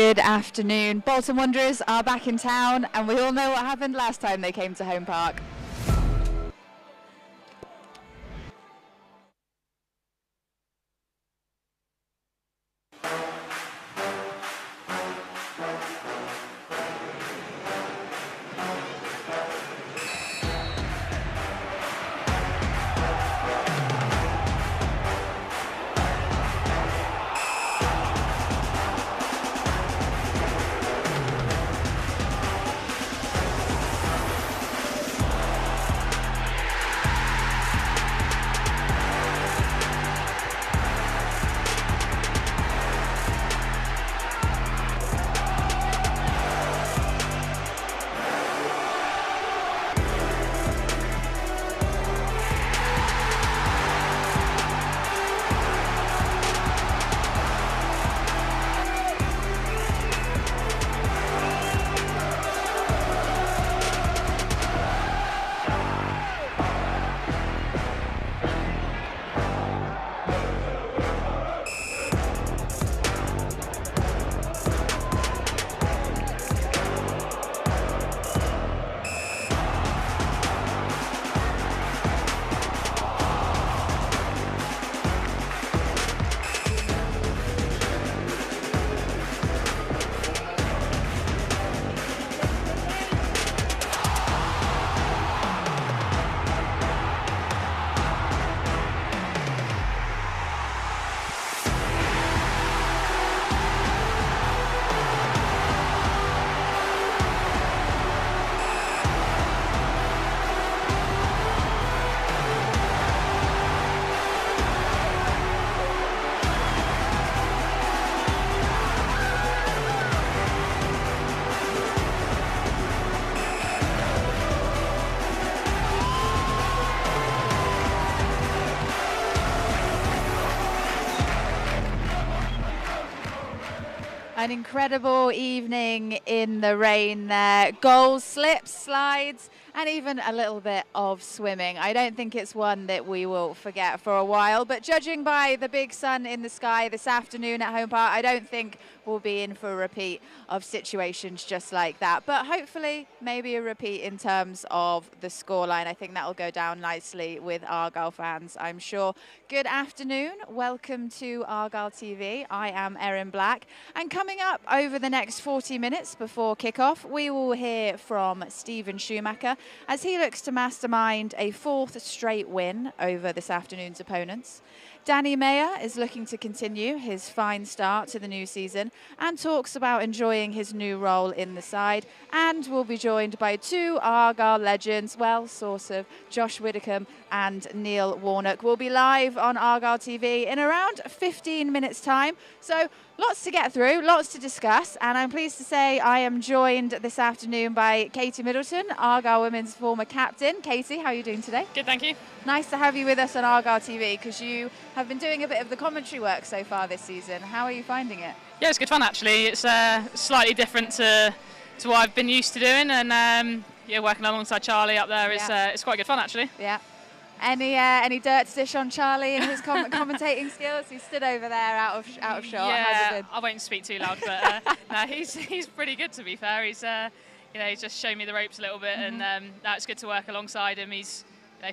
Good afternoon. Bolton Wanderers are back in town, and we all know what happened last time they came to home park. An incredible evening in the rain there. Goals, slips, slides, and even a little bit of swimming. I don't think it's one that we will forget for a while, but judging by the big sun in the sky this afternoon at home park, I don't think we'll be in for a repeat of situations just like that. But hopefully maybe a repeat in terms of the scoreline. I think that will go down nicely with Argyle fans, I'm sure. Good afternoon. Welcome to Argyle TV. I am Erin Black. And coming up over the next 40 minutes before kickoff, we will hear from Stephen Schumacher as he looks to mastermind a fourth straight win over this afternoon's opponents. Danny Mayer is looking to continue his fine start to the new season and talks about enjoying his new role in the side, and will be joined by two Argyle legends, well, sort of, Josh Widdicombe and Neil Warnock. Will be live on Argyle TV in around 15 minutes time. So lots to get through, lots to discuss, and I'm pleased to say I am joined this afternoon by Katie Middleton, Argyle Women's former captain. Katie, how are you doing today? Good, thank you. Nice to have you with us on Argyle TV, because you have been doing a bit of the commentary work so far this season. How are you finding it? Yeah, it's good fun actually. It's slightly different to what I've been used to doing, and yeah, working alongside Charlie up there is it's quite good fun actually. Yeah. Any dirt to dish on Charlie and his commentating skills? He stood over there out of shot. Yeah, I won't speak too loud, but no, he's pretty good to be fair. He's he's just shown me the ropes a little bit, and no, it's good to work alongside him. He's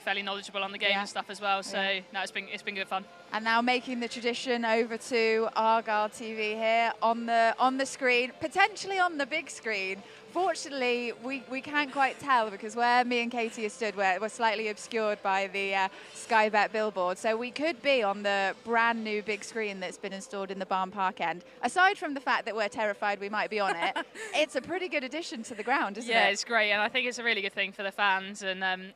fairly knowledgeable on the game and stuff as well. So no, it's been good fun. And now making the tradition over to Argyle TV here on the screen, potentially on the big screen. Fortunately, we can't quite tell because where me and Katie are stood, we're slightly obscured by the Sky Bet billboard. So we could be on the brand new big screen that's been installed in the Barn Park end. Aside from the fact that we're terrified we might be on it, it's a pretty good addition to the ground, isn't it? Yeah, it's great, and I think it's a really good thing for the fans, and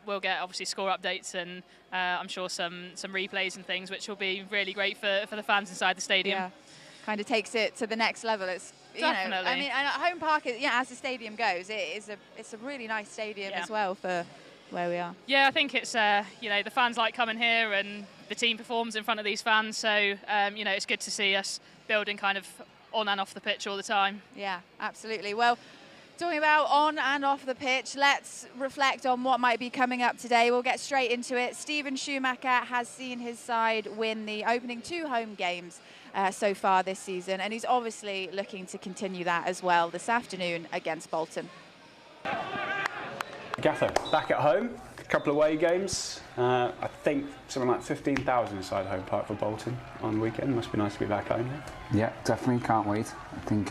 we'll get obviously score updates and I'm sure some replays and things, which will be really great for the fans inside the stadium. Yeah, kind of takes it to the next level. It's definitely. I mean, and at home park, as the stadium goes, it's a really nice stadium as well for where we are. Yeah, I think it's the fans like coming here, and the team performs in front of these fans. So it's good to see us building kind of on and off the pitch all the time. Yeah, absolutely. Well, talking about on and off the pitch, let's reflect on what might be coming up today. We'll get straight into it. Stephen Schumacher has seen his side win the opening two home games so far this season, and he's obviously looking to continue that as well this afternoon against Bolton. Gaffer, back at home, a couple of away games. I think something like 15,000 inside Home Park for Bolton on the weekend. Must be nice to be back home. Yeah, definitely, can't wait. I think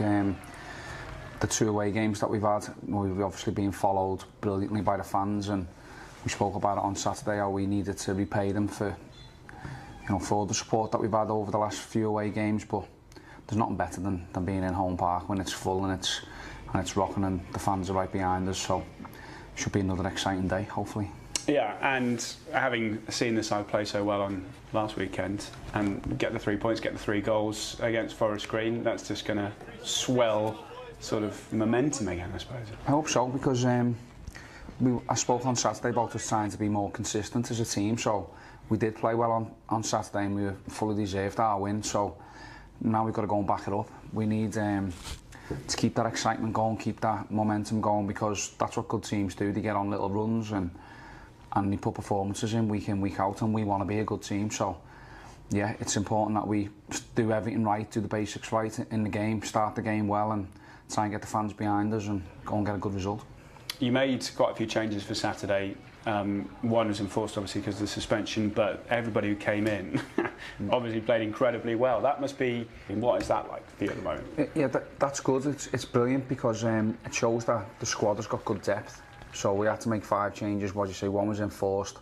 the 2 away games that we've had, we've obviously been followed brilliantly by the fans, and we spoke about it on Saturday how we needed to repay them for, for all the support that we've had over the last few away games. But there's nothing better than being in Home Park when it's full and it's rocking and the fans are right behind us. So it should be another exciting day, hopefully. Yeah, and having seen the side play so well on last weekend and get the 3 points, get the 3 goals against Forest Green, that's just going to swell sort of momentum again, I suppose. I hope so, because I spoke on Saturday about us trying to be more consistent as a team, so we did play well on Saturday and we fully deserved our win, so now we've got to go and back it up. We need to keep that excitement going, keep that momentum going, because that's what good teams do. They get on little runs and they put performances in, week out, and we want to be a good team. So yeah, it's important that we do everything right, do the basics right in the game, start the game well and try and get the fans behind us and go and get a good result. You made quite a few changes for Saturday. One was enforced obviously because of the suspension, but everybody who came in obviously played incredibly well. That must be, what is that like for you at the moment? Yeah, that's good. It's brilliant because it shows that the squad has got good depth. So we had to make 5 changes. What do you say? One was enforced,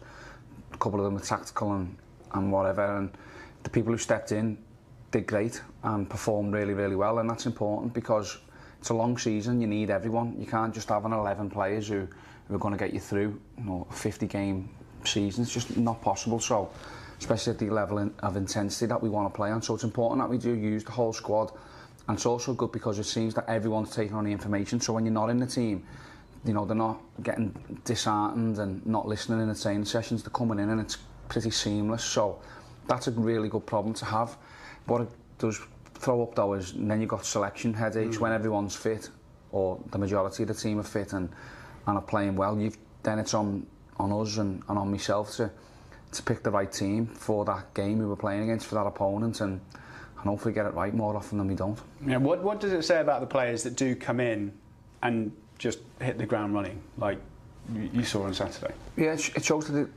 a couple of them were tactical and whatever. And the people who stepped in did great and performed really, really well. And that's important because it's a long season. You need everyone. You can't just have an 11 players who are going to get you through, a 50-game season. It's just not possible. So, especially at the level of intensity that we want to play on. So it's important that we do use the whole squad. And it's also good because it seems that everyone's taking on the information. So when you're not in the team, they're not getting disheartened and not listening in the training sessions. They're coming in and it's pretty seamless. So that's a really good problem to have. What it does throw up though is, and then you've got selection headaches when everyone's fit, or the majority of the team are fit and are playing well. Then it's on us and on myself to pick the right team for that game we were playing against, for that opponent, and hopefully get it right more often than we don't. Yeah, what does it say about the players that do come in and just hit the ground running, like you saw on Saturday? Yeah, it shows that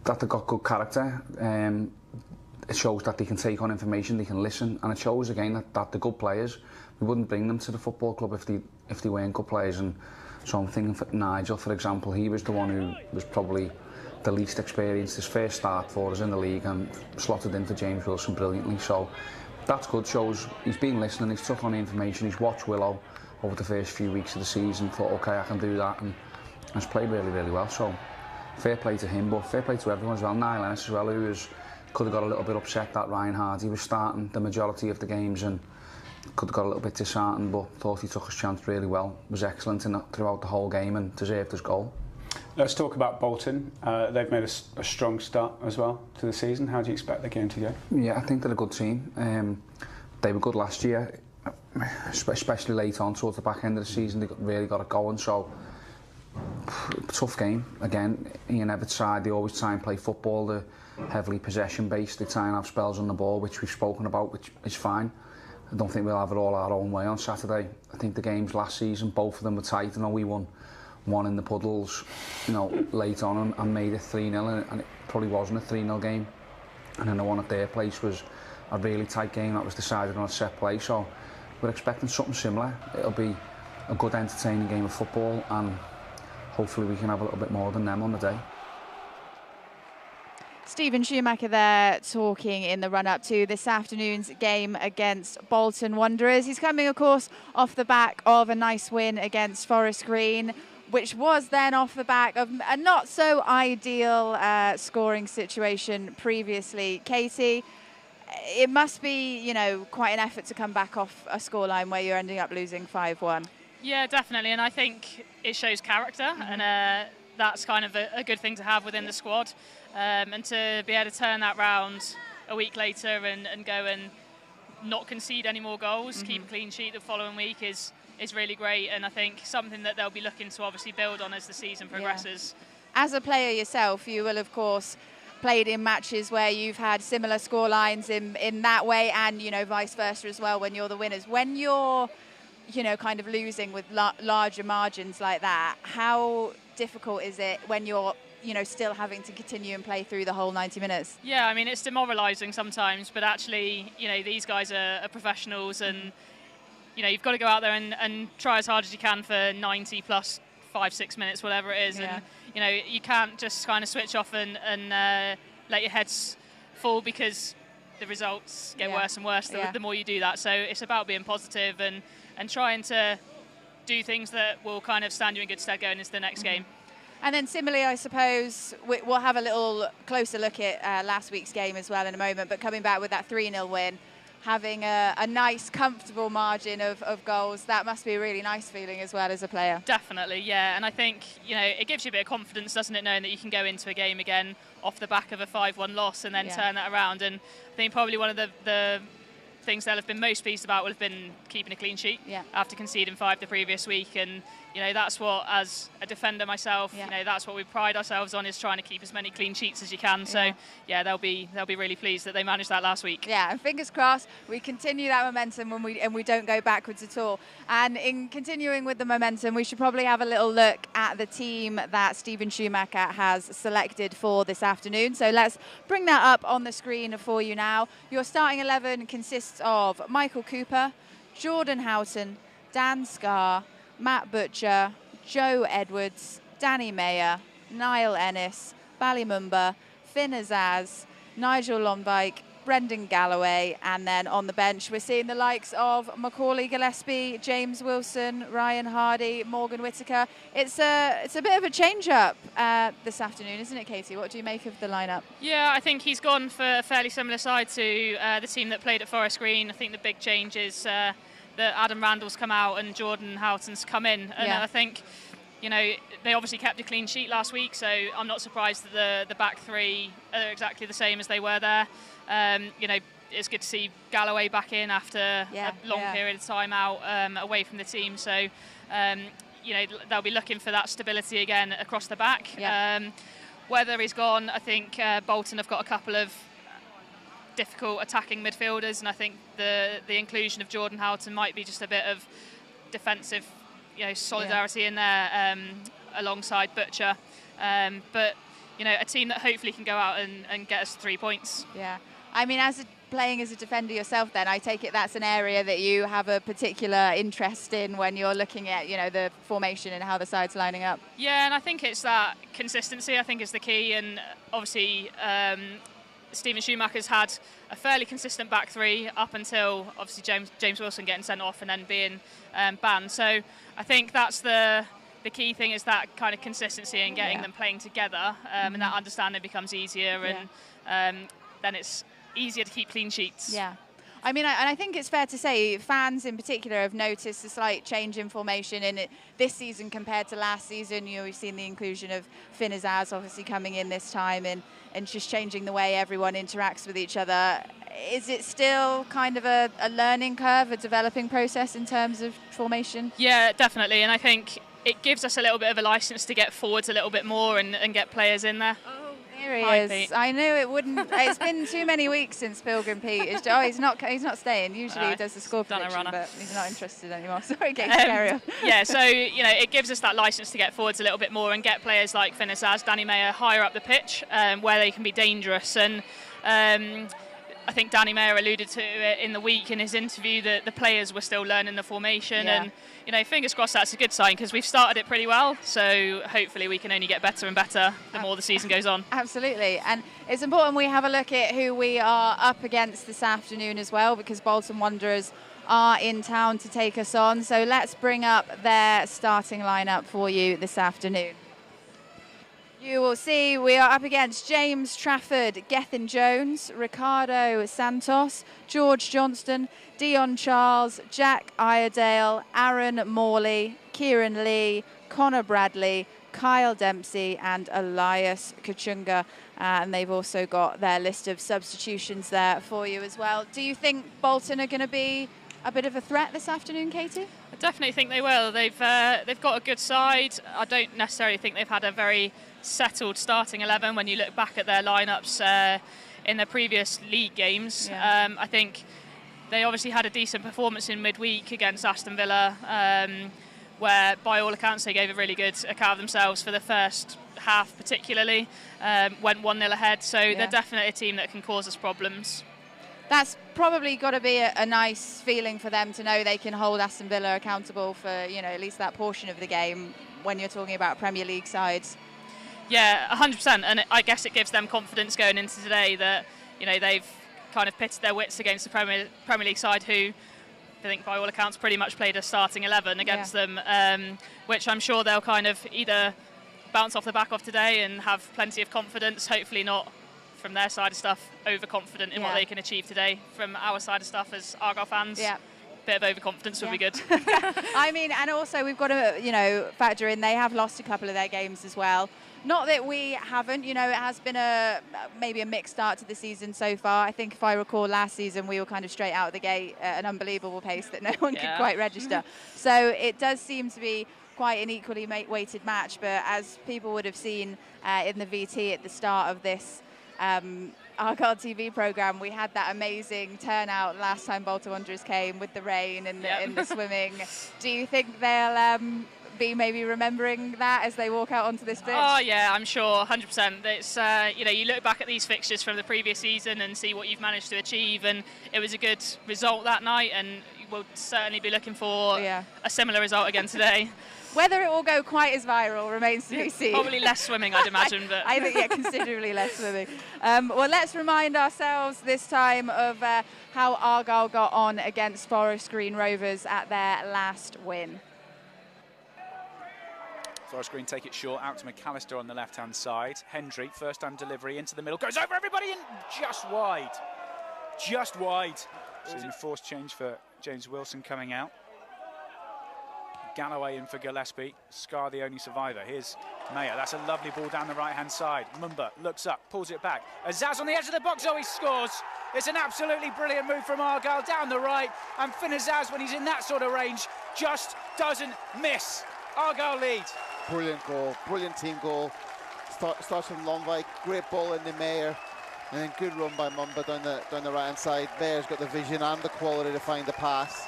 they've got good character. It shows that they can take on information, they can listen, and it shows again that they're good players. We wouldn't bring them to the football club if they weren't good players. And so I'm thinking for Nigel, for example, he was the one who was probably the least experienced. His first start for us in the league and slotted into James Wilson brilliantly. So that's good. Shows he's been listening, he's took on the information, he's watched Willow over the first few weeks of the season, thought, okay, I can do that, and has played really, really well. So fair play to him, but fair play to everyone as well. Niall Ennis as well, who could have got a little bit upset that Ryan Hardy was starting the majority of the games and could have got a little bit disheartened, but thought he took his chance really well, was excellent throughout the whole game and deserved his goal. Let's talk about Bolton. They've made a strong start as well to the season. How do you expect the game to go? Yeah, I think they're a good team. They were good last year, especially late on towards the back end of the season. They really got it going. So tough game again. Ian Everett's side, they always try and play football. They're heavily possession based. They try and have spells on the ball, which we've spoken about, which is fine. I don't think we'll have it all our own way on Saturday. I think the games last season, both of them were tight. I know we won one in the puddles, late on and made it 3-0, and it probably wasn't a 3-0 game. And then the one at their place was a really tight game that was decided on a set play. So we're expecting something similar. It'll be a good, entertaining game of football, and hopefully we can have a little bit more than them on the day. Stephen Schumacher there talking in the run-up to this afternoon's game against Bolton Wanderers. He's coming, of course, off the back of a nice win against Forest Green, which was then off the back of a not so ideal scoring situation previously. Katie, it must be, quite an effort to come back off a scoreline where you're ending up losing 5-1. Yeah, definitely, and I think it shows character, and that's kind of a good thing to have within the squad. And to be able to turn that round a week later and go and not concede any more goals, keep a clean sheet the following week is really great, and I think something that they'll be looking to obviously build on as the season progresses. Yeah. As a player yourself, you will of course played in matches where you've had similar score lines in that way, and, you know, vice versa as well when you're the winners. When you're, you know, kind of losing with larger margins like that, how difficult is it when you're, you know, still having to continue and play through the whole 90 minutes? Yeah, I mean, it's demoralising sometimes, but actually, you know, these guys are professionals, and, you know, you've got to go out there and try as hard as you can for 90 plus 5-6 minutes, whatever it is. Yeah. And, you know, you can't just kind of switch off and let your heads fall, because the results get worse and worse the more you do that. So it's about being positive and trying to do things that will kind of stand you in good stead going into the next game. And then similarly, I suppose, we'll have a little closer look at last week's game as well in a moment, but coming back with that 3-0 win, having a nice, comfortable margin of goals, that must be a really nice feeling as well as a player. Definitely, yeah. And I think, you know, it gives you a bit of confidence, doesn't it, knowing that you can go into a game again off the back of a 5-1 loss and then turn that around. And I think probably one of the things they'll have been most pleased about will have been keeping a clean sheet after conceding 5 the previous week. And, you know, that's what, as a defender myself, you know, that's what we pride ourselves on, is trying to keep as many clean sheets as you can. So yeah, they'll be really pleased that they managed that last week. Yeah, and fingers crossed we continue that momentum and we don't go backwards at all. And in continuing with the momentum, we should probably have a little look at the team that Stephen Schumacher has selected for this afternoon. So let's bring that up on the screen for you now. Your starting 11 consists of Michael Cooper, Jordan Houghton, Dan Scarr, Matt Butcher, Joe Edwards, Danny Mayer, Niall Ennis, Ballymumba, Finn Azaz, Nigel Lonbike, Brendan Galloway, and then on the bench we're seeing the likes of Macaulay Gillespie, James Wilson, Ryan Hardy, Morgan Whittaker. It's a bit of a change-up this afternoon, isn't it, Katie? What do you make of the lineup? Yeah, I think he's gone for a fairly similar side to the team that played at Forest Green. I think the big change is that Adam Randall's come out and Jordan Houghton's come in. And I think, you know, they obviously kept a clean sheet last week, so I'm not surprised that the back three are exactly the same as they were there. You know, it's good to see Galloway back in after a long period of time out away from the team. So, you know, they'll be looking for that stability again across the back. Whether he's gone, I think Bolton have got a couple of difficult attacking midfielders, and I think the inclusion of Jordan Houghton might be just a bit of defensive, you know, solidarity in there alongside Butcher. But, you know, a team that hopefully can go out and get us 3 points. Yeah. I mean, playing as a defender yourself then, I take it that's an area that you have a particular interest in when you're looking at, you know, the formation and how the side's lining up. Yeah, and I think it's that consistency, I think, is the key. And obviously, Stephen Schumacher's had a fairly consistent back three up until, obviously, James Wilson getting sent off and then being banned. So I think that's the key thing, is that kind of consistency and getting them playing together, and that understanding becomes easier, and then it's easier to keep clean sheets. Yeah. I mean, I think it's fair to say fans in particular have noticed a slight change in formation in it this season compared to last season. You know, we've seen the inclusion of Finn Azaz obviously coming in this time and just changing the way everyone interacts with each other. Is it still kind of a learning curve, a developing process in terms of formation? Yeah, definitely. And I think it gives us a little bit of a license to get forwards a little bit more and get players in there. Here he is. Pete. I knew it wouldn't. It's been too many weeks since Pilgrim Pete. He's not staying. Usually he does the score prediction, but he's not interested anymore. Sorry, Katie, carry on. Yeah, so, you know, it gives us that licence to get forwards a little bit more and get players like Finn Azaz, Danny Mayer higher up the pitch, where they can be dangerous. And I think Danny Mayer alluded to it in the week in his interview that the players were still learning the formation, and, you know, fingers crossed that's a good sign, because we've started it pretty well, so hopefully we can only get better and better the more the season goes on. Absolutely, and it's important we have a look at who we are up against this afternoon as well, because Bolton Wanderers are in town to take us on. So let's bring up their starting lineup for you this afternoon. You will see we are up against James Trafford, Gethin Jones, Ricardo Santos, George Johnston, Dion Charles, Jack Iredale, Aaron Morley, Kieran Lee, Connor Bradley, Kyle Dempsey and Elias Kachunga. And they've also got their list of substitutions there for you as well. Do you think Bolton are going to be a bit of a threat this afternoon, Katie? I definitely think they will. They've got a good side. I don't necessarily think they've had a very settled starting 11 when you look back at their lineups in their previous league games. Yeah. I think they obviously had a decent performance in midweek against Aston Villa, where by all accounts they gave a really good account of themselves for the first half particularly, went 1-0 ahead, so they're definitely a team that can cause us problems. That's probably got to be a nice feeling for them to know they can hold Aston Villa accountable for, at least that portion of the game when you're talking about Premier League sides. Yeah, 100%, and I guess it gives them confidence going into today that, they've kind of pitted their wits against the Premier League side who, I think by all accounts, pretty much played a starting 11 against them, which I'm sure they'll kind of either bounce off the back of today and have plenty of confidence, hopefully not from their side of stuff overconfident in what they can achieve today. From our side of stuff as Argyle fans, bit of overconfidence would be good. I mean, and also we've got to, factor in they have lost a couple of their games as well. Not that we haven't, it has been maybe a mixed start to the season so far. I think if I recall last season, we were kind of straight out of the gate at an unbelievable pace that no one could quite register. So it does seem to be quite an equally weighted match, but as people would have seen in the VT at the start of this Argyle TV programme, we had that amazing turnout last time Bolton Wanderers came with the rain and the swimming. Do you think they'll be maybe remembering that as they walk out onto this pitch? Oh yeah, I'm sure, 100%. It's you look back at these fixtures from the previous season and see what you've managed to achieve, and it was a good result that night, and we'll certainly be looking for a similar result again today. Whether it will go quite as viral remains to be seen. Probably less swimming, I'd imagine. But I think, considerably less swimming. Well, let's remind ourselves this time of how Argyle got on against Forest Green Rovers at their last win. Forest Green take it short, out to McAllister on the left-hand side. Hendry, first-time delivery into the middle, goes over everybody and just wide. Just wide. So it's a forced change for James Wilson coming out. Galloway in for Gillespie. Scar the only survivor. Here's Mayer. That's a lovely ball down the right-hand side. Mumba looks up, pulls it back. Azaz on the edge of the box. Oh, he scores. It's an absolutely brilliant move from Argyle down the right. And Finn Azaz, when he's in that sort of range, just doesn't miss. Argyle lead. Brilliant goal. Brilliant team goal. Starts from Longvike. Great ball in the Mayer. And then good run by Mumba down the right-hand side. Mayer's got the vision and the quality to find the pass.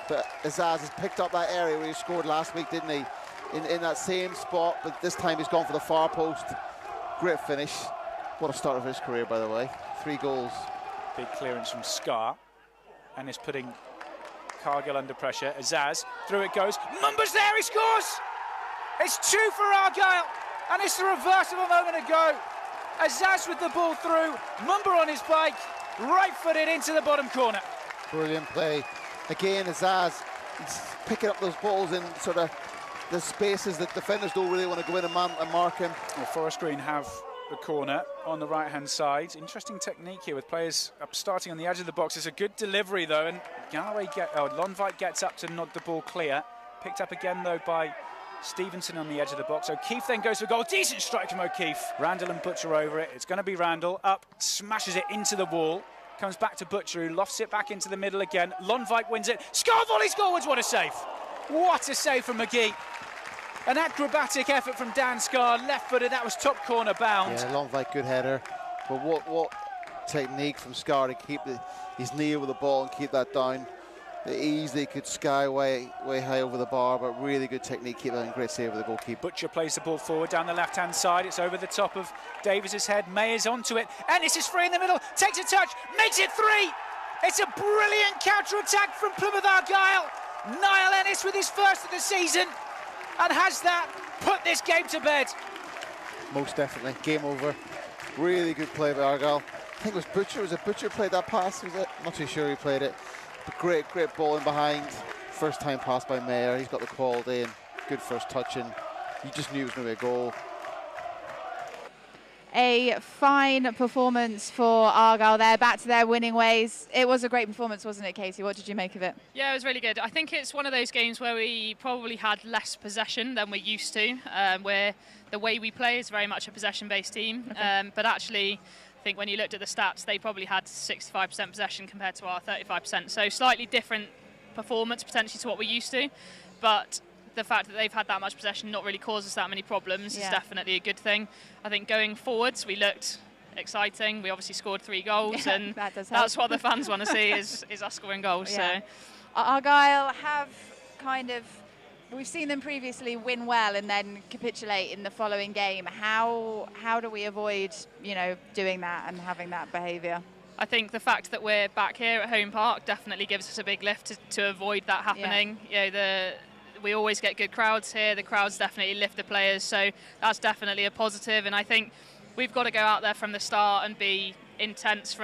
But Azaz has picked up that area where he scored last week, didn't he? In that same spot, but this time he's gone for the far post. Great finish. What a start of his career, by the way. 3 goals. Big clearance from Scar. And it's putting Cargill under pressure. Azaz, through it goes. Mumba's there, he scores! It's 2 for Argyle, and it's the reverse of a moment ago. Azaz with the ball through. Mumba on his bike, right-footed into the bottom corner. Brilliant play. Again, Azaz picking up those balls in sort of the spaces that defenders don't really want to go in and mark him. Well, Forest Green have the corner on the right-hand side. Interesting technique here with players up starting on the edge of the box. It's a good delivery, though, and Longvike gets up to nod the ball clear. Picked up again, though, by Stevenson on the edge of the box. O'Keefe then goes for goal. Decent strike from O'Keefe. Randall and Butcher over it. It's going to be Randall. Up, smashes it into the wall. Comes back to Butcher, who lofts it back into the middle again. Longvike wins it. Scar volleys goalwards. What a save. What a save from McGee. An acrobatic effort from Dan Scar. Left-footed. That was top corner bound. Yeah, Longvike, good header. But what technique from Scar to keep his knee over the ball and keep that down. They easily could sky way high over the bar, but really good technique, keep that in, great save with the goalkeeper. Butcher plays the ball forward down the left-hand side. It's over the top of Davis's head. Mayer's onto it. Ennis is free in the middle, takes a touch, makes it 3. It's a brilliant counter-attack from Plymouth Argyle. Niall Ennis with his first of the season, and has that put this game to bed. Most definitely, game over. Really good play by Argyle. I think it was Butcher. Was it Butcher played that pass? Was it? I'm not too sure he played it. But great ball in behind. First time pass by Mayer. He's got the quality and good first touch, and you just knew it was going to be a goal. A fine performance for Argyle there, back to their winning ways. It was a great performance, wasn't it, Katie? What did you make of it? Yeah, it was really good. I think it's one of those games where we probably had less possession than we're used to, where the way we play is very much a possession-based team. Okay. But actually, I think when you looked at the stats, they probably had 65% possession compared to our 35%. So slightly different performance potentially to what we're used to, but the fact that they've had that much possession not really caused us that many problems is definitely a good thing. I think going forwards we looked exciting. We obviously scored 3 goals, and that's what the fans want to see is us scoring goals. So Argyle have kind of, we've seen them previously win well and then capitulate in the following game. How do we avoid, you know, doing that and having that behaviour? I think the fact that we're back here at home park definitely gives us a big lift to avoid that happening. You know, we always get good crowds here. The crowds definitely lift the players, so that's definitely a positive. And I think we've got to go out there from the start and be intense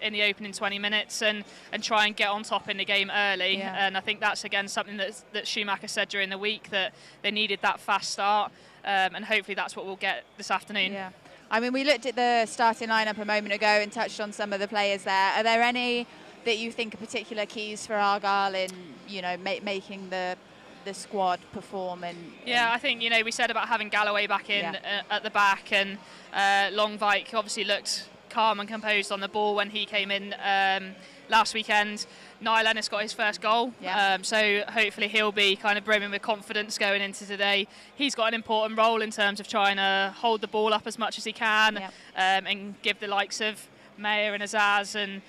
in the opening 20 minutes and try and get on top in the game early. And I think that's again something that Schumacher said during the week, that they needed that fast start, and hopefully that's what we'll get this afternoon. Yeah. I mean, we looked at the starting lineup a moment ago and touched on some of the players there. Are there any that you think are particular keys for Argyle in, you know, making the squad perform? I think, you know, we said about having Galloway back in at the back, and Longvike obviously looked calm and composed on the ball when he came in last weekend. Niall Ennis got his first goal, so hopefully he'll be kind of brimming with confidence going into today. He's got an important role in terms of trying to hold the ball up as much as he can, and give the likes of Mayer and Azaz and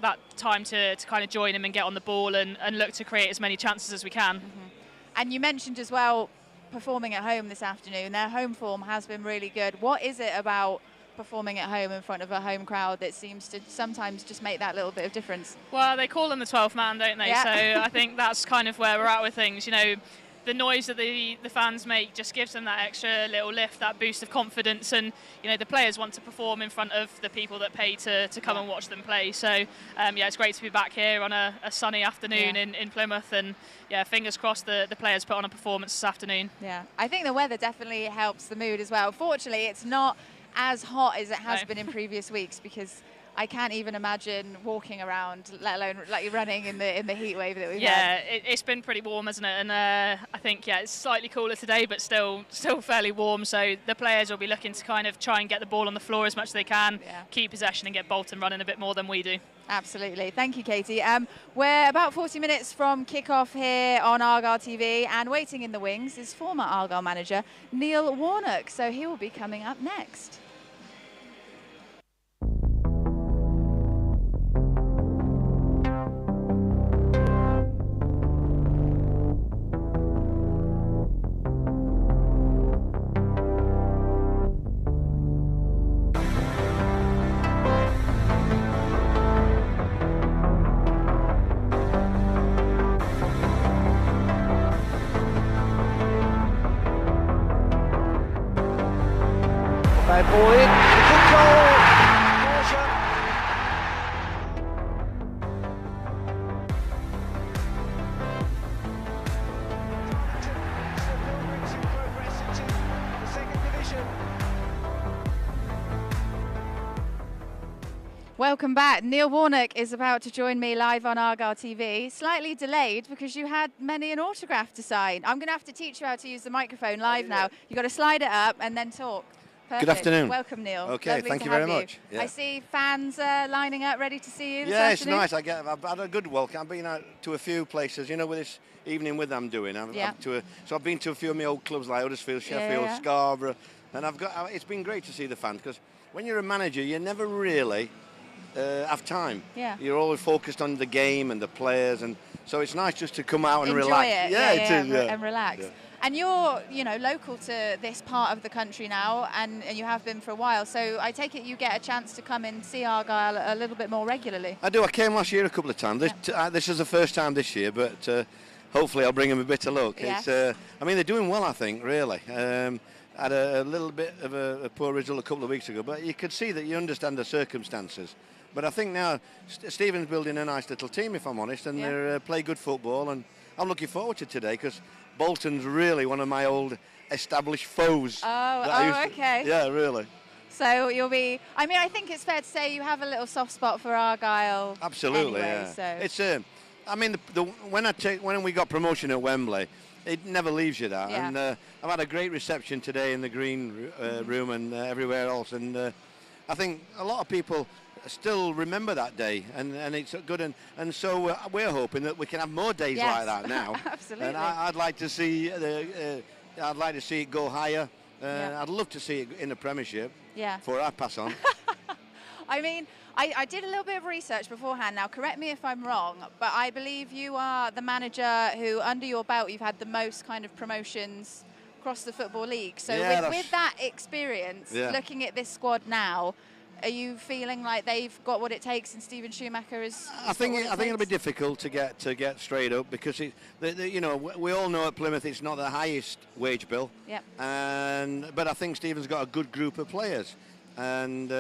that time to kind of join him and get on the ball and look to create as many chances as we can. And you mentioned as well performing at home this afternoon. Their home form has been really good. What is it about performing at home in front of a home crowd that seems to sometimes just make that little bit of difference? Well, they call them the 12th man, don't they? So I think that's kind of where we're at with things. You know, the noise that the fans make just gives them that extra little lift, that boost of confidence, and you know the players want to perform in front of the people that pay to come and watch them play. So it's great to be back here on a sunny afternoon in Plymouth, and fingers crossed the players put on a performance this afternoon. I think the weather definitely helps the mood as well. Fortunately, it's not as hot as it has been in previous weeks, because I can't even imagine walking around, let alone like running in the heat wave that we've had. It's been pretty warm, hasn't it? And I think it's slightly cooler today, but still fairly warm. So the players will be looking to kind of try and get the ball on the floor as much as they can, keep possession and get Bolton running a bit more than we do. Absolutely. Thank you, Katie. We're about 40 minutes from kick-off here on Argyle TV, and waiting in the wings is former Argyle manager Neil Warnock. So he will be coming up next. Ball in, good goal, Welcome back. Neil Warnock is about to join me live on Argyle TV. Slightly delayed because you had many an autograph to sign. I'm going to have to teach you how to use the microphone live now. You've got to slide it up and then talk. Perfect. Good afternoon. Welcome, Neil. Okay, Lovely thank to you very have much. Yeah. I see fans lining up, ready to see you this Yeah, it's afternoon. nice. I've had a good welcome. I've been out to a few places, you know, with this evening with I'm doing. So I've been to a few of my old clubs like Huddersfield, Sheffield, Scarborough, and it's been great to see the fans, because when you're a manager, you never really have time. Yeah. You're always focused on the game and the players, and so it's nice just to come out and enjoy relax. It. It is, and relax. Yeah. And you're, local to this part of the country now, and you have been for a while. So I take it you get a chance to come and see Argyle a little bit more regularly. I do. I came last year a couple of times. This is the first time this year, but hopefully I'll bring them a bit of luck. Yes. They're doing well, I think, really. Had a little bit of a poor result a couple of weeks ago, but you could see that you understand the circumstances. But I think now Stephen's building a nice little team, if I'm honest, and they play good football, and I'm looking forward to today, because Bolton's really one of my old established foes. Okay. Yeah, really. So you'll be. I think it's fair to say you have a little soft spot for Argyle. Absolutely. Anyway, yeah. So. It's when we got promotion at Wembley, it never leaves you that. Yeah. And I've had a great reception today in the green room and everywhere else. And I think a lot of people still remember that day, and it's good, and so we're hoping that we can have more days like that now. Absolutely. And I'd like to see it go higher. I'd love to see it in the Premiership. Yeah. Before I pass on. I mean, I did a little bit of research beforehand. Now, correct me if I'm wrong, but I believe you are the manager who, under your belt, you've had the most kind of promotions across the Football League. So with that experience, looking at this squad now, are you feeling like they've got what it takes and Steven Schumacher is? I think it'll be difficult to get straight up because you know, we all know at Plymouth it's not the highest wage bill. Yep. But I think Steven's got a good group of players and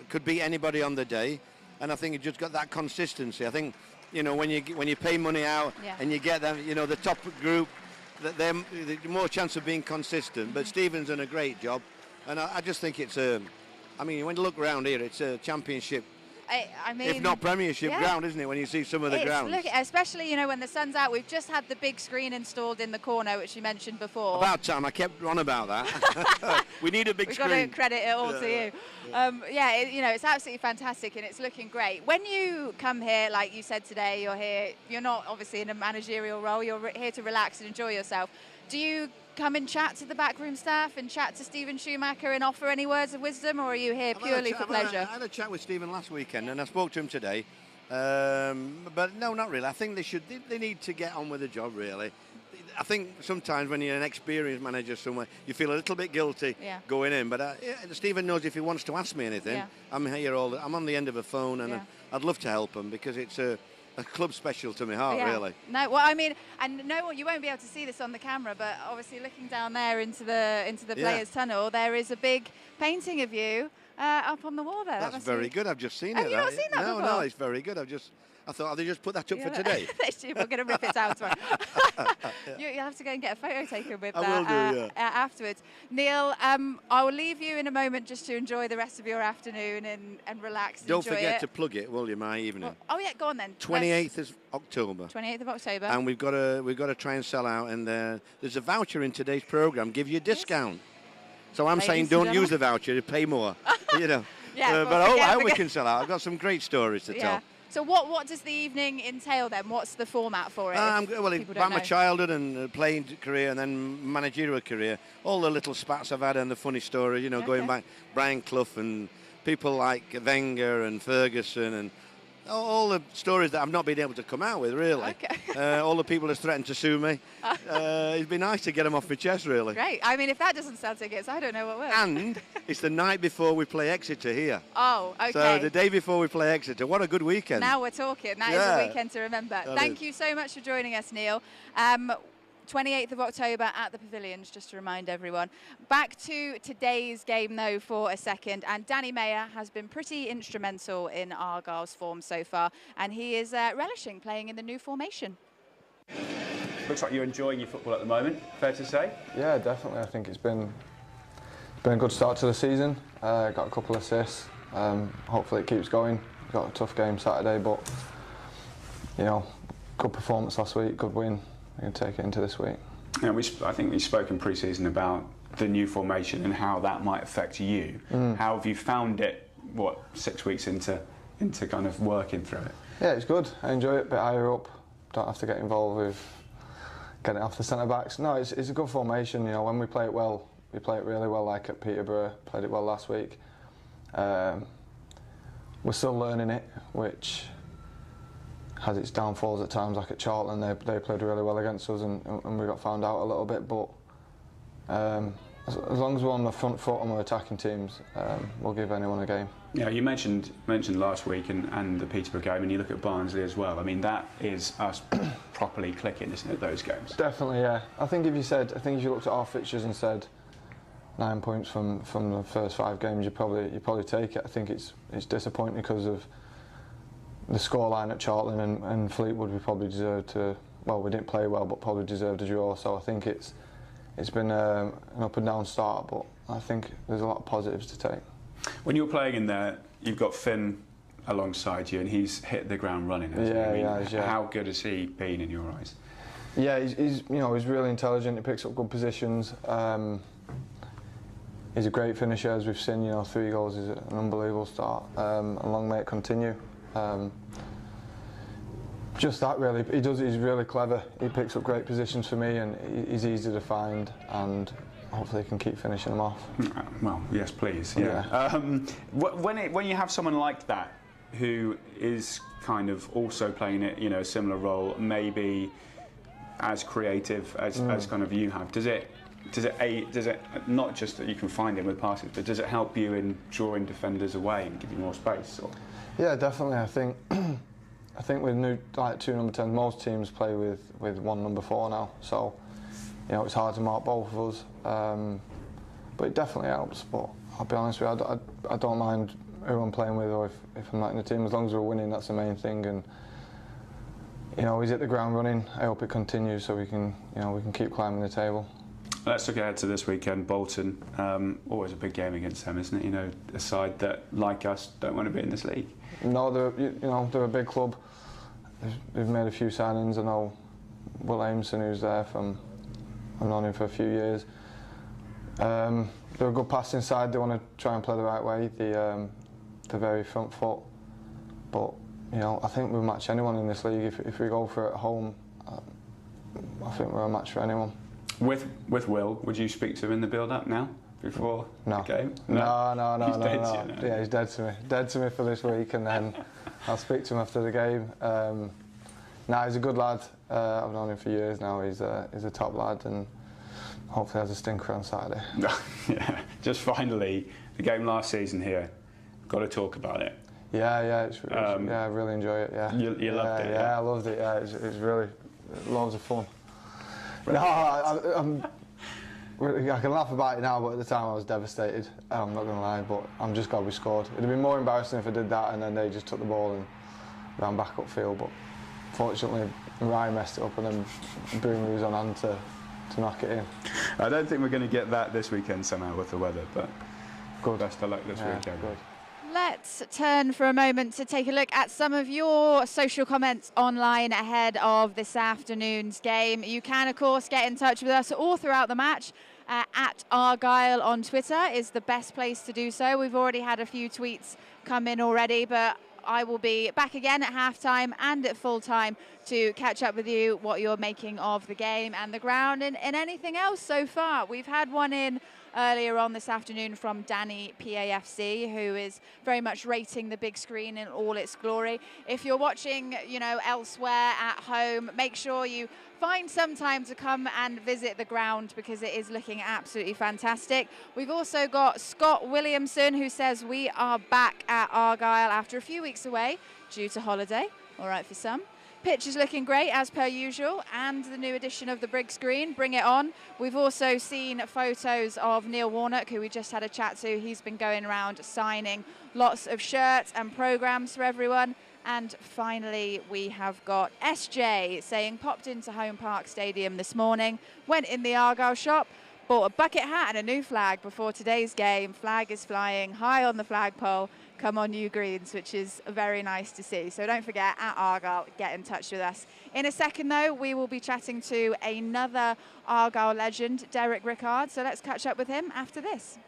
could beat anybody on the day. And I think he just got that consistency. I think, you know, when you pay money out and you get them, you know, the top group, they're more chance of being consistent. But Steven's done a great job, and I just think it's I mean, when you look around here, it's a championship, I mean, if not Premiership ground, isn't it, when you see some of the grounds? Look, especially, you know, when the sun's out. We've just had the big screen installed in the corner, which you mentioned before. About time. I kept on about that. We need a big screen. We've got to credit it all to you. You know, it's absolutely fantastic and it's looking great. When you come here, like you said today, you're not obviously in a managerial role. You're here to relax and enjoy yourself. Do you come and chat to the backroom staff and chat to Steven Schumacher and offer any words of wisdom, or are you here purely for pleasure? I had a chat with Steven last weekend and I spoke to him today, but no, not really. I think they need to get on with the job, really. I think sometimes when you're an experienced manager somewhere, you feel a little bit guilty going in, but Steven knows if he wants to ask me anything, I'm here I'm on the end of a phone, and I'd love to help him because it's a club special to my heart, really. No, well, I mean, and no, you won't be able to see this on the camera, but obviously looking down there into the players' tunnel, there is a big painting of you up on the wall there. That's very good. I've just seen it. Have you not seen that before? No, it's very good. I thought they just put that up for today. We're going to rip it out tomorrow. You have to go and get a photo taken with that I will do, afterwards. Neil, I will leave you in a moment just to enjoy the rest of your afternoon and relax. Don't forget to plug it, will you, my evening? Oh yeah, go on then. 28th of October. 28th of October. And we've got to try and sell out. And there's a voucher in today's programme, give you a discount. So I'm saying don't use the voucher, pay more. You know. But I hope we can sell out. I've got some great stories to tell. So what does the evening entail then? What's the format for it? Well, about my childhood and playing career and then managerial career, all the little spats I've had and the funny story, you know, going back, Brian Clough and people like Wenger and Ferguson and all the stories that I've not been able to come out with, really. Okay. All the people that's threatened to sue me. It'd be nice to get them off my chest, really. Great. I mean, if that doesn't sell tickets, I don't know what will. And it's the night before we play Exeter here. Oh, okay. So the day before we play Exeter. What a good weekend. Now we're talking. That is a weekend to remember. Thank you so much for joining us, Neil. 28th of October at the Pavilions, just to remind everyone. Back to today's game, though, for a second. And Danny Mayer has been pretty instrumental in Argyle's form so far, and he is relishing playing in the new formation. Looks like you're enjoying your football at the moment, fair to say? Yeah, definitely. I think it's been a good start to the season. Got a couple of assists. Hopefully it keeps going. Got a tough game Saturday, but, you know, good performance last week, good win. We can take it into this week. Yeah, I think we spoke in pre-season about the new formation and how that might affect you. How have you found it, 6 weeks into kind of working through it? Yeah, it's good. I enjoy it, a bit higher up. Don't have to get involved with getting off the centre-backs. No, it's a good formation. You know, when we play it well, we play it really well, like at Peterborough. Played it well last week. We're still learning it, which has its downfalls at times, like at Charlton. They played really well against us and we got found out a little bit, but as long as we're on the front foot and we're attacking teams, we'll give anyone a game. Yeah, you mentioned last week and the Peterborough game, and you look at Barnsley as well. I mean, that is us properly clicking, isn't it, those games? Definitely, yeah. I think if you looked at our fixtures and said 9 points from the first 5 games, you probably take it. I think it's disappointing because of the scoreline at Charlton and Fleetwood. We probably deserved to. Well, we didn't play well, but probably deserved a draw. So I think it's been an up and down start, but I think there's a lot of positives to take. When you're playing in there, you've got Finn alongside you, and he's hit the ground running. How good has he been in your eyes? Yeah, he's really intelligent. He picks up good positions. he's a great finisher, as we've seen. You know, 3 goals is an unbelievable start, and long may it continue. Just that really, he's really clever. He picks up great positions for me, and he's easy to find, and hopefully he can keep finishing them off. Well, yes, please. Yeah. When you have someone like that who is kind of also playing it, you know, a similar role, maybe as creative as kind of you have, does it not just that you can find him with passes, but does it help you in drawing defenders away and give you more space? Or? Yeah, definitely. I think with like 2 number 10s, most teams play with 1 number 4 now, so you know it's hard to mark both of us. But it definitely helps. But I'll be honest with you, I don't mind who I'm playing with, or if I'm not in the team, as long as we're winning, that's the main thing. And you know, he's hit the ground running. I hope it continues so we can keep climbing the table. Let's look ahead to this weekend, Bolton. Always a big game against them, isn't it? You know, a side that, like us, don't want to be in this league. No, they're a big club. They've made a few signings. I know Will Aimson, who's there from, I've known him for a few years. They're a good passing side. They want to try and play the right way. They're very front foot. But you know, I think we'll match anyone in this league if we go for it at home. I think we're a match for anyone. With Will, would you speak to him in the build-up now, before the game? No. He's dead to you now. Yeah, he's dead to me. Dead to me for this week, and then I'll speak to him after the game. He's a good lad. I've known him for years now. He's a top lad, and hopefully has a stinker on Saturday. Yeah. Just finally, the game last season here. Got to talk about it. Yeah, I really enjoy it. Yeah, you loved it. Yeah, I loved it. Yeah, it was really loads of fun. No, I can laugh about it now, but at the time I was devastated. I'm not going to lie, but I'm just glad we scored. It'd have been more embarrassing if I did that and then they just took the ball and ran back upfield. But fortunately, Ryan messed it up, and then Boomer was on hand to knock it in. I don't think we're going to get that this weekend somehow with the weather, but good. Best of luck this weekend. Good. Let's turn for a moment to take a look at some of your social comments online ahead of this afternoon's game. You can, of course, get in touch with us all throughout the match. At Argyle on Twitter is the best place to do so. We've already had a few tweets come in already, but I will be back again at half-time and at full-time to catch up with you what you're making of the game and the ground and anything else so far. We've had one in earlier on this afternoon from Danny PAFC, who is very much rating the big screen in all its glory. If you're watching, you know, elsewhere at home, make sure you find some time to come and visit the ground because it is looking absolutely fantastic. We've also got Scott Williamson, who says we are back at Argyle after a few weeks away due to holiday. All right for some. Pitch is looking great as per usual, and the new edition of the big screen, bring it on. We've also seen photos of Neil Warnock, who we just had a chat to. He's been going around signing lots of shirts and programs for everyone. And finally, we have got SJ saying, popped into Home Park Stadium this morning, went in the Argyle shop, bought a bucket hat and a new flag before today's game. Flag is flying high on the flagpole. Come on, you Greens, which is very nice to see. So don't forget, at Argyle, get in touch with us. In a second, though, we will be chatting to another Argyle legend, Derek Rickard. So let's catch up with him after this.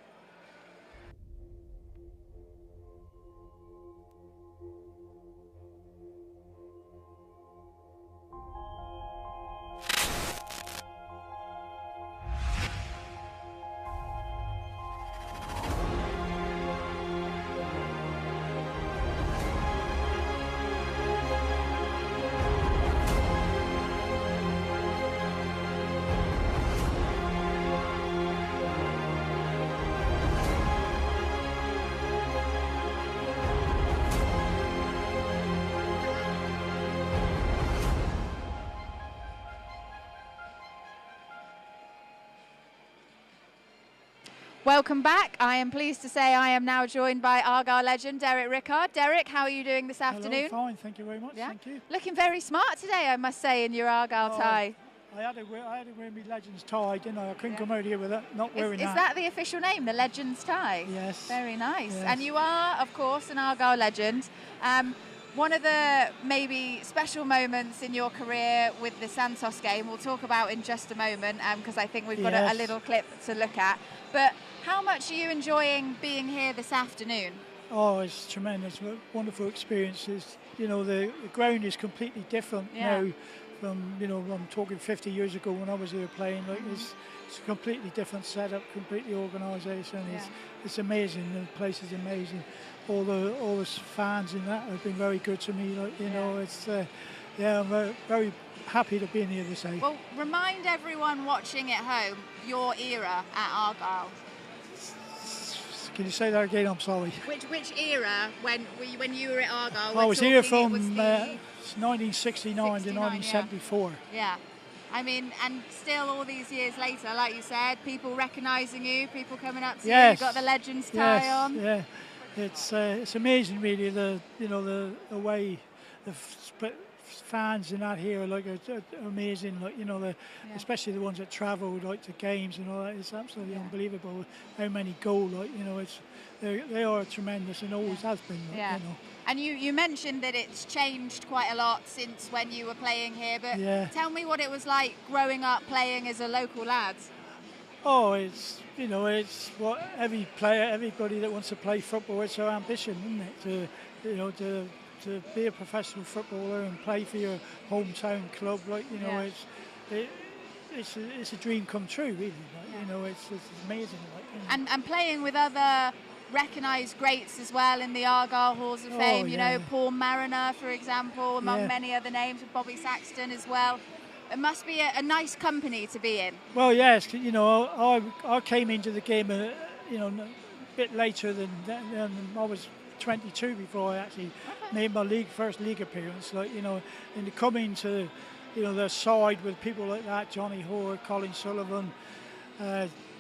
Welcome back. I am pleased to say I am now joined by Argyle legend Derek Rickard. Derek, how are you doing this afternoon? Hello, fine, thank you very much. Thank you. Looking very smart today, I must say, in your Argyle tie. I had to wear my Legends tie, didn't I? I couldn't come out here with it, not wearing that. Is that the official name, the Legends tie? Yes. Very nice. Yes. And you are, of course, an Argyle legend. one of the maybe special moments in your career with the Santos game, we'll talk about in just a moment, because I think we've got a little clip to look at. But how much are you enjoying being here this afternoon? Oh, it's tremendous, wonderful experiences. You know, the ground is completely different now from, you know, I'm talking 50 years ago when I was here playing. Like, it's a completely different setup, completely organisation. It's amazing. The place is amazing. All the fans in that have been very good to me. Like, you know, it's I'm very, very happy to be in here this day. Well, remind everyone watching at home your era at Argyle. Can you say that again? I'm sorry. Which era when you were at Argyle? I was here from 1969 to 1974. Yeah. I mean, and still all these years later, like you said, people recognising you, people coming up to you. You've got the Legends tie on. Yeah. It's amazing, really. The way the fans in that here, like, are amazing. Like, you know, especially the ones that travel, like, to games and all that. It's absolutely unbelievable how many go. Like, you know, they are tremendous and always has been. Like, you know. And you mentioned that it's changed quite a lot since when you were playing here. But tell me what it was like growing up playing as a local lad. Oh, it's what everybody that wants to play football, it's their ambition, isn't it? To be a professional footballer and play for your hometown club, like, you know, it's a dream come true, really. Like, you know, it's amazing. Like, you know. And playing with other recognised greats as well in the Argyle Halls of Fame. You know, Paul Mariner, for example, among many other names, with Bobby Saxton as well. It must be a nice company to be in. Well, yes, you know, I came into the game, you know, a bit later than I was 22 before I actually made my first league appearance. Like, you know, and to come into, you know, the side with people like that, Johnny Hoare, Colin Sullivan,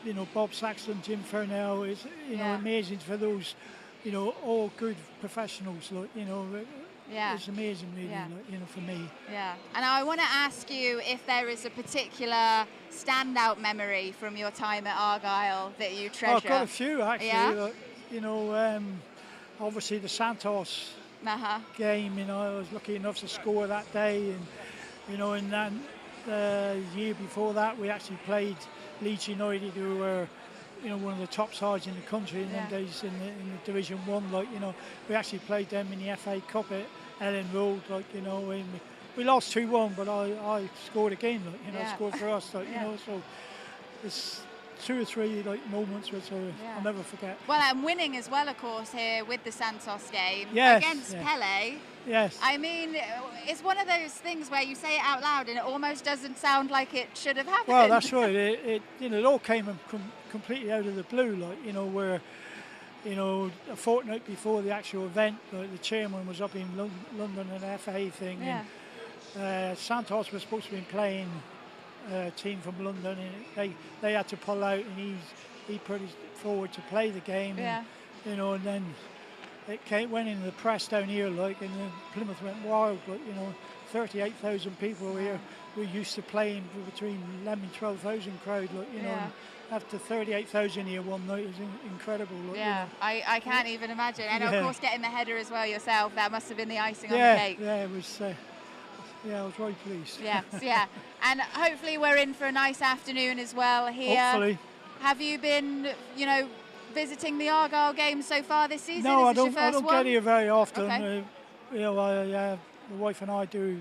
you know, Bob Saxton, Jim Furnell, is, you know, amazing for those, you know, all good professionals. Like, you know. It's amazing, really, like, you know, for me. Yeah, and I want to ask you if there is a particular standout memory from your time at Argyle that you treasure. Oh, I've got a few, actually. Like, you know, obviously the Santos game, you know, I was lucky enough to score that day. And, you know, in that year before that, we actually played Leeds United, who were, you know, one of the top sides in the country in them days in the Division 1. Like, you know, we actually played them in the FA Cup at Ellen Road, like, you know, and we lost 2-1, but I scored again, like, you know, scored for us, like, you know, so it's 2 or 3 like moments which I'll never forget. Well, and winning as well, of course, here with the Santos game against Pele. Yes. I mean, it's one of those things where you say it out loud and it almost doesn't sound like it should have happened. Well, that's right. It all came completely out of the blue, like, you know, where, you know, a fortnight before the actual event, like, the chairman was up in London at an FA thing, and Santos was supposed to be playing a team from London, and they had to pull out, and he put his forward to play the game, and, you know, and then it went into the press down here, like, and then Plymouth went wild, like, you know, 38,000 people here. We're used to playing between 11,000 and 12,000 crowd, like, you know. And after 38,000 here one night is incredible. Like, you know. I can't even imagine. And of course, getting the header as well yourself, that must have been the icing on the cake. Yeah, it was. I was very pleased. Yes, and hopefully we're in for a nice afternoon as well here. Hopefully. Have you been, you know, visiting the Argyle games so far this season? No, I don't get here very often. Okay. You know, the wife and I do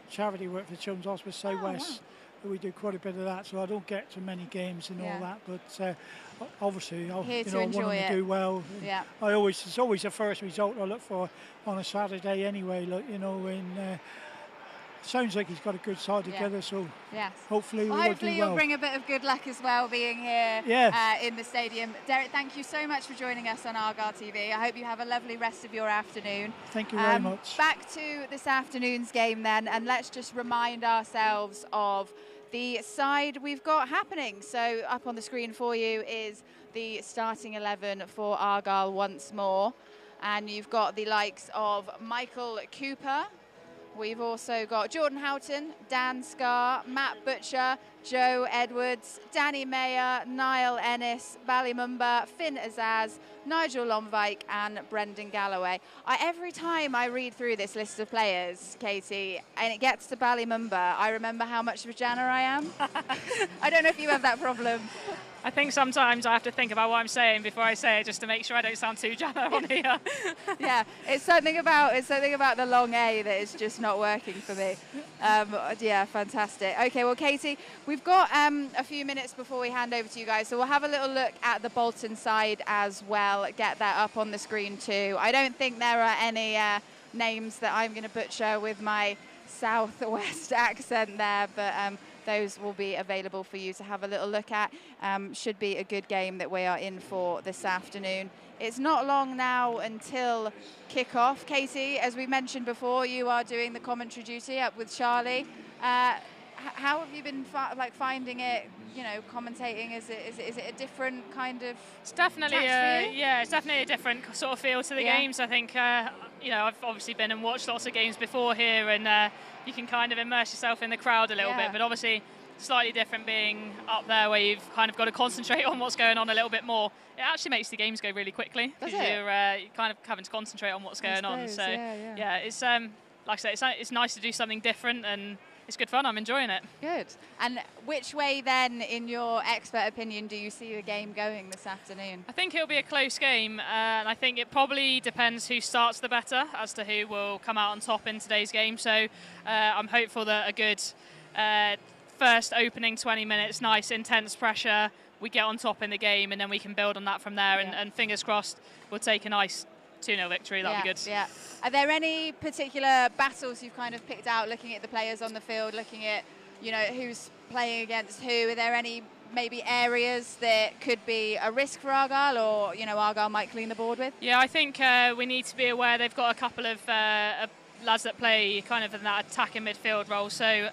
charity work for Children's Hospice South West. We do quite a bit of that, so I don't get to many games and all that. But obviously, I want them to do well. Yeah. It's always the first result I look for on a Saturday anyway. Like, you know, and sounds like he's got a good side together. So hopefully you'll bring a bit of good luck as well being here in the stadium. Derek, thank you so much for joining us on Argyle TV. I hope you have a lovely rest of your afternoon. Thank you very much. Back to this afternoon's game then, and let's just remind ourselves of the side we've got happening. So up on the screen for you is the starting 11 for Argyle once more, and you've got the likes of Michael Cooper. We've also got Jordan Houghton, Dan Scarr, Matt Butcher, Joe Edwards, Danny Mayer, Niall Ennis, Ballymumba, Finn Azaz, Nigel Lomvike and Brendan Galloway. Every time I read through this list of players, Katie, and it gets to Ballymumba, I remember how much of a Janner I am. I don't know if you have that problem. I think sometimes I have to think about what I'm saying before I say it, just to make sure I don't sound too Janner on here. Yeah, it's something about the long A that is just not working for me. Yeah, fantastic. Okay, well, Katie, we've got a few minutes before we hand over to you guys, so we'll have a little look at the Bolton side as well. Get that up on the screen too. I don't think there are any names that I'm going to butcher with my southwest accent there, but those will be available for you to have a little look at. Should be a good game that we are in for this afternoon. It's not long now until kick-off. Katie, as we mentioned before, you are doing the commentary duty up with Charlie. How have you been finding it? You know, commentating, is it a different kind of? It's definitely it's definitely a different sort of feel to the games. I think you know, I've obviously been and watched lots of games before here, and you can kind of immerse yourself in the crowd a little bit. But obviously, slightly different being up there where you've kind of got to concentrate on what's going on a little bit more. It actually makes the games go really quickly because you're kind of having to concentrate on what's going on. So yeah, it's like I say, it's nice to do something different, and it's good fun. I'm enjoying it. Good. And which way then, in your expert opinion, do you see the game going this afternoon? I think it'll be a close game, and I think it probably depends who starts the better as to who will come out on top in today's game. So I'm hopeful that a good first opening 20 minutes, nice intense pressure, we get on top in the game, and then we can build on that from there. And fingers crossed, we'll take a nice 2-0 victory. That'll be good. Yeah. Are there any particular battles you've kind of picked out, looking at the players on the field, looking at, you know, who's playing against who? Are there any maybe areas that could be a risk for Argyle, or, you know, Argyle might clean the board with? Yeah, I think we need to be aware they've got a couple of lads that play kind of in that attacking midfield role. So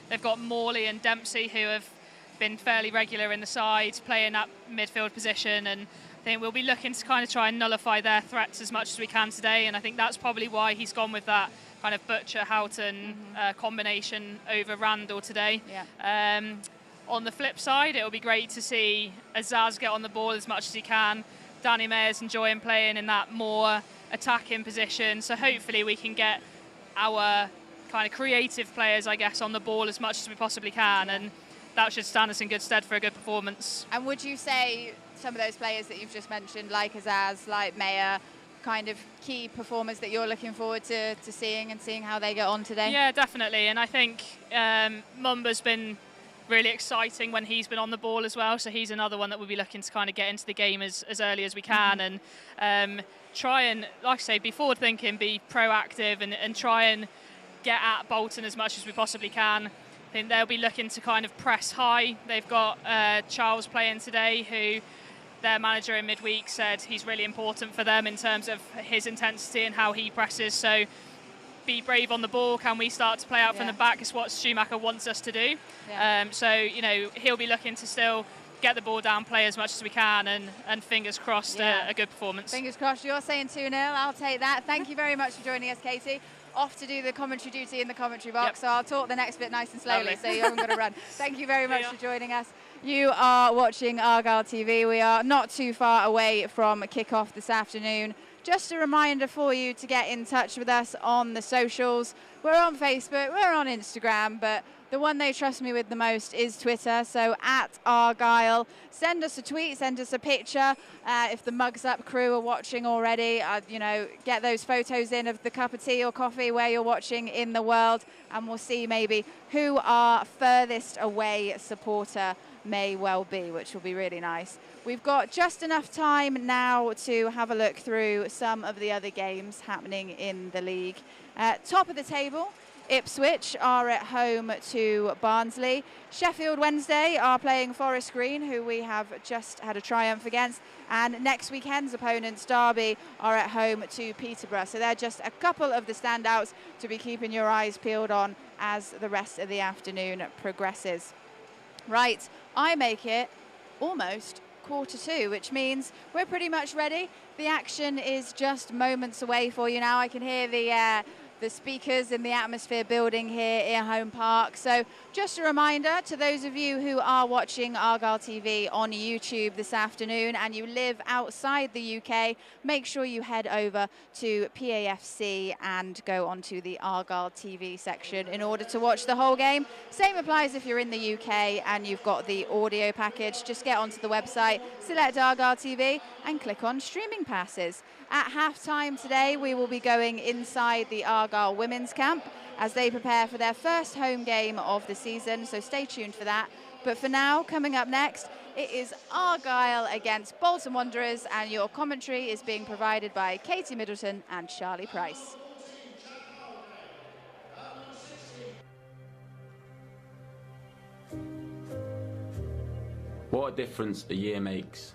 they've got Morley and Dempsey, who have been fairly regular in the side, playing that midfield position, and I think we'll be looking to kind of try and nullify their threats as much as we can today, and I think that's probably why he's gone with that kind of Butcher-Houghton combination over Randall today. On the flip side, it'll be great to see Azaz get on the ball as much as he can. Danny Mayer's enjoying playing in that more attacking position, so hopefully we can get our kind of creative players, I guess, on the ball as much as we possibly can, and that should stand us in good stead for a good performance. And would you say some of those players that you've just mentioned, like Azaz, like Mayer, kind of key performers that you're looking forward to seeing and seeing how they get on today? Yeah, definitely. And I think Mumba's been really exciting when he's been on the ball as well. So he's another one that we'll be looking to kind of get into the game as early as we can, and try and, like I say, be forward thinking, be proactive, and try and get at Bolton as much as we possibly can. I think they'll be looking to kind of press high. They've got Charles playing today, who their manager in midweek said he's really important for them in terms of his intensity and how he presses. So be brave on the ball. Can we start to play out from the back? Is what Schumacher wants us to do. So, you know, he'll be looking to still get the ball down, play as much as we can, and fingers crossed a good performance. Fingers crossed. You're saying 2-0. I'll take that. Thank you very much for joining us, Katie. Off to do the commentary duty in the commentary box, so I'll talk the next bit nice and slowly, so you haven't got to run. Thank you very much for joining us. You are watching Argyle TV. We are not too far away from kick-off this afternoon. Just a reminder for you to get in touch with us on the socials. We're on Facebook, we're on Instagram, but the one they trust me with the most is Twitter, so @Argyle. Send us a tweet, send us a picture. If the Mugs Up crew are watching already, you know, get those photos in of the cup of tea or coffee where you're watching in the world, and we'll see maybe who our furthest away supporter may well be, which will be really nice. We've got just enough time now to have a look through some of the other games happening in the league. Top of the table, Ipswich are at home to Barnsley. Sheffield Wednesday are playing Forest Green, who we have just had a triumph against. And next weekend's opponents, Derby, are at home to Peterborough. So they're just a couple of the standouts to be keeping your eyes peeled on as the rest of the afternoon progresses. Right, I make it almost 1:45, which means we're pretty much ready. The action is just moments away for you now. I can hear the the speakers in the atmosphere building here in Home Park. So just a reminder to those of you who are watching Argyle TV on YouTube this afternoon and you live outside the UK, make sure you head over to PAFC and go onto the Argyle TV section in order to watch the whole game. Same applies if you're in the UK and you've got the audio package. Just get onto the website, select Argyle TV and click on streaming passes. At half-time today, we will be going inside the Argyle women's camp as they prepare for their first home game of the season, so stay tuned for that. But for now, coming up next, it is Argyle against Bolton Wanderers, and your commentary is being provided by Katie Middleton and Charlie Price. What a difference a year makes.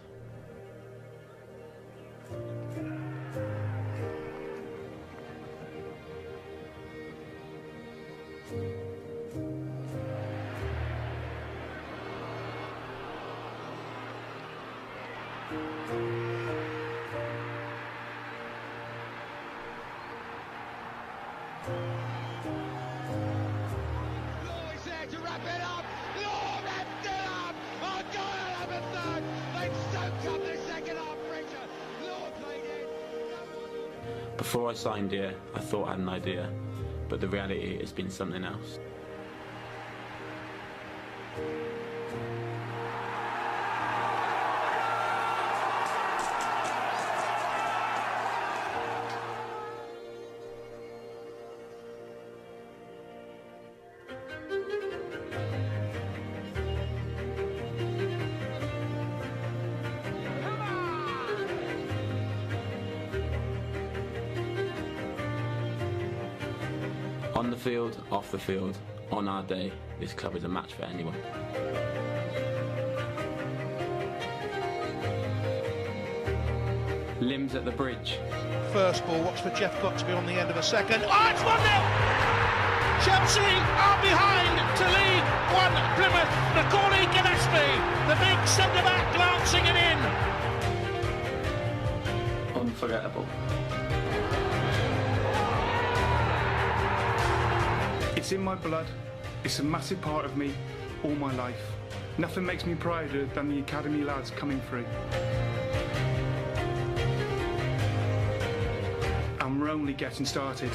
Before I signed here, I thought I had an idea, but the reality has been something else. On the field, off the field, on our day, this club is a match for anyone. Limbs at the bridge. First ball, watch for Jeff Buxby on the end of a second. Oh, it's 1-0! Chelsea are behind to lead 1 Plymouth. Macaulay Gillespie, the big centre-back, glancing it in. Unforgettable. It's in my blood. It's a massive part of me all my life. Nothing makes me prouder than the academy lads coming through. And we're only getting started.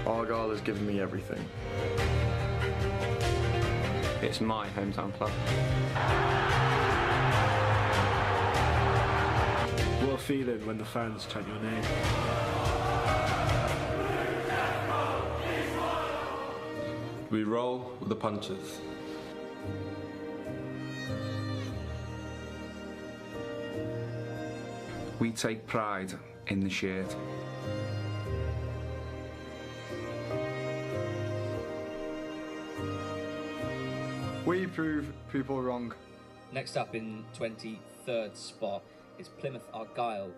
Argyle has given me everything. It's my hometown club. What a feeling when the fans chant your name. We roll with the punches. We take pride in the shirt. We prove people wrong. Next up in 23rd spot is Plymouth Argyle.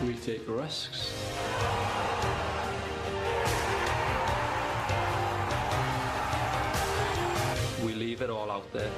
We take risks. We leave it all out there.